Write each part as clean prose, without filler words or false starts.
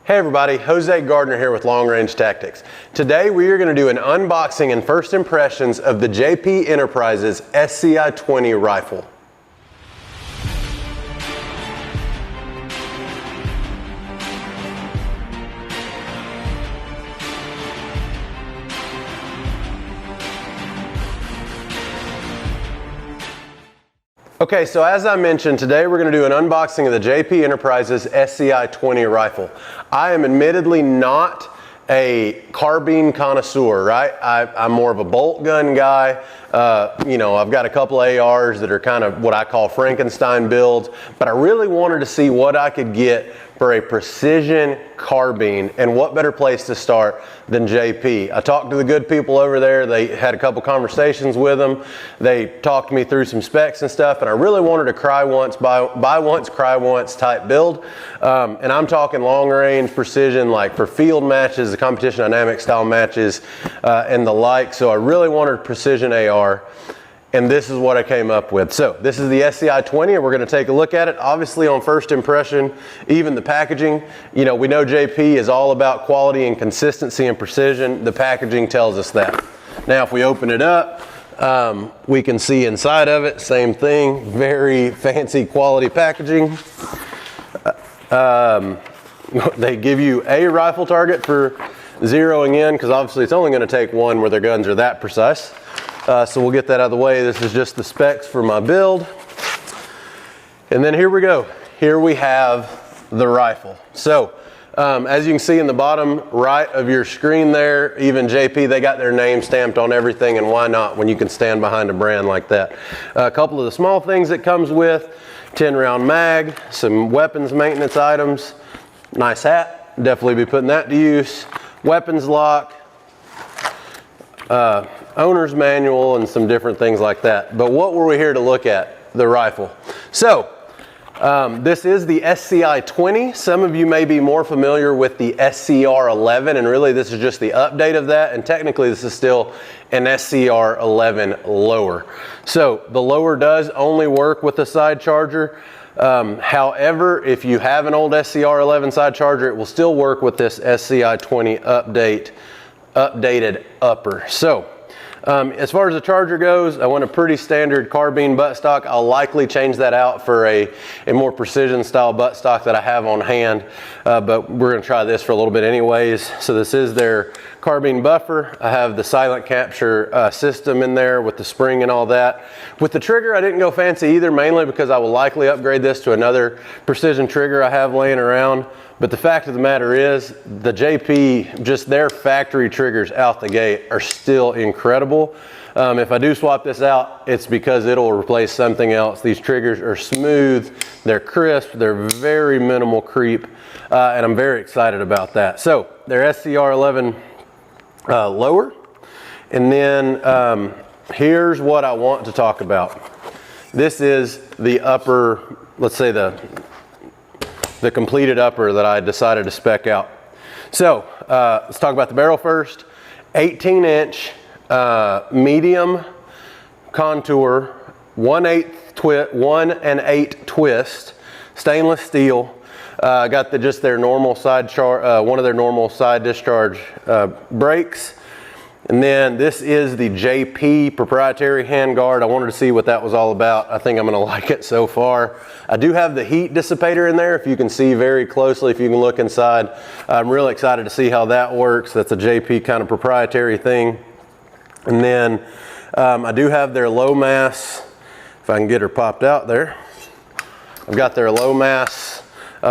Hey everybody, Jose Gardner here with Long Range Tactics. Today we are going to do an unboxing and first impressions of the JP Enterprises SCI-20 rifle. Okay, so as I mentioned, today we're going to do an unboxing of the JP Enterprises SCI-20 rifle. I am admittedly not a carbine connoisseur, right? I'm more of a bolt gun guy. You know, I've got a couple of ARs that are kind of what I call Frankenstein builds, but I really wanted to see what I could get for a precision carbine, and what better place to start than JP. I talked to the good people over there. They had a couple conversations with them. They talked me through some specs and stuff, and I really wanted a cry once, buy once, cry once type build. And I'm talking long range precision, like for field matches, the competition dynamic style matches, and the like. So I really wanted precision AR. And this is what I came up with. So this is the SCI-20 and we're going to take a look at it. Obviously on first impression, even the packaging, you know, we know JP is all about quality and consistency and precision. The packaging tells us that. Now if we open it up, we can see inside of it, same thing, very fancy quality packaging. They give you a rifle target for zeroing in, because obviously it's only going to take one where their guns are that precise. So we'll get that out of the way. This is just the specs for my build. And then here we go. Here we have the rifle. So as you can see in the bottom right of your screen there, even JP, they got their name stamped on everything, and why not when you can stand behind a brand like that. A couple of the small things it comes with: 10-round mag, some weapons maintenance items, nice hat, definitely be putting that to use, weapons lock, owner's manual, and some different things like that. But what were we here to look at? The rifle. So this is the SCI-20. Some of you may be more familiar with the SCR-11, and really this is just the update of that, and technically this is still an SCR-11 lower. So the lower does only work with the side charger. However, if you have an old SCR-11 side charger, it will still work with this SCI-20 updated upper. So as far as the charger goes, I want a pretty standard carbine buttstock. I'll likely change that out for a more precision style buttstock that I have on hand, but we're going to try this for a little bit anyways. So this is their Carbine Buffer. I have the silent capture system in there with the spring and all that. With the trigger, I didn't go fancy either, mainly because I will likely upgrade this to another precision trigger I have laying around. But the fact of the matter is, the JP, just their factory triggers out the gate are still incredible. If I do swap this out, it's because it'll replace something else. These triggers are smooth, they're crisp, they're very minimal creep, and I'm very excited about that. So they're SCR-11 lower. And then here's what I want to talk about. This is the upper, let's say the completed upper that I decided to spec out. So let's talk about the barrel first. 18-inch medium contour, 1/8 twist, stainless steel. Got just their normal side one of their normal side discharge brakes. And then this is the JP proprietary handguard. I wanted to see what that was all about. I think I'm gonna like it so far. I do have the heat dissipator in there, if you can see very closely, if you can look inside. I'm really excited to see how that works. That's a JP kind of proprietary thing. And then I do have their low mass, if I can get her popped out there. I've got their low mass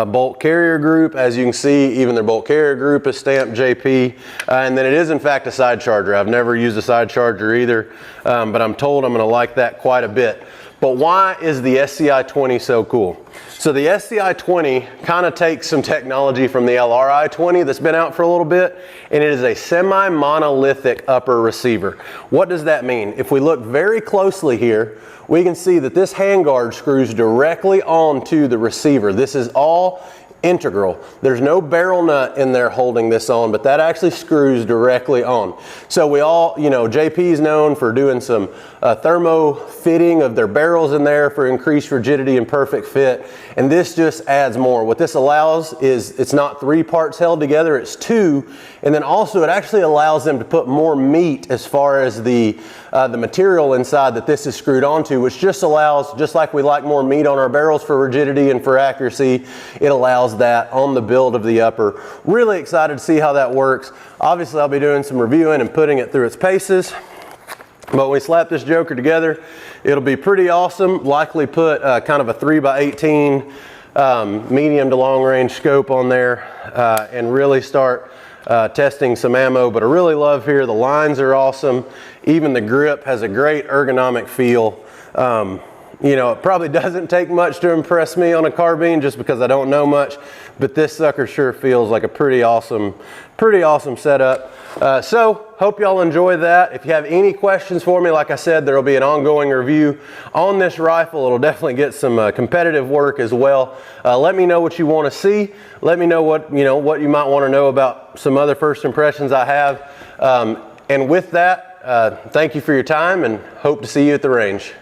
bolt carrier group. As you can see, even their bolt carrier group is stamped JP. And then it is in fact a side charger. I've never used a side charger either, but I'm told I'm gonna like that quite a bit. But why is the SCI-20 so cool? So the SCI-20 kind of takes some technology from the LRI-20 that's been out for a little bit, and it is a semi-monolithic upper receiver. What does that mean? If we look very closely here, we can see that this handguard screws directly onto the receiver. This is all integral. There's no barrel nut in there holding this on, but that actually screws directly on. So we all, you know, JP's known for doing some thermo fitting of their barrels in there for increased rigidity and perfect fit, and this just adds more. What this allows is it's not 3 parts held together, it's 2, and then also it actually allows them to put more meat as far as the material inside that this is screwed onto, which just allows, just like we like more meat on our barrels for rigidity and for accuracy, it allows that on the build of the upper. Really excited to see how that works. Obviously I'll be doing some reviewing and putting it through its paces, but when we slap this joker together, it'll be pretty awesome. Likely put kind of a 3x18 medium to long range scope on there and really start testing some ammo. But I really love here, the lines are awesome. Even the grip has a great ergonomic feel. You know, it probably doesn't take much to impress me on a carbine just because I don't know much, but this sucker sure feels like a pretty awesome setup. So hope y'all enjoy that. If you have any questions for me, like I said, there will be an ongoing review on this rifle. It'll definitely get some competitive work as well. Let me know what you want to see. Let me know what you might want to know about some other first impressions I have. And with that, thank you for your time and hope to see you at the range.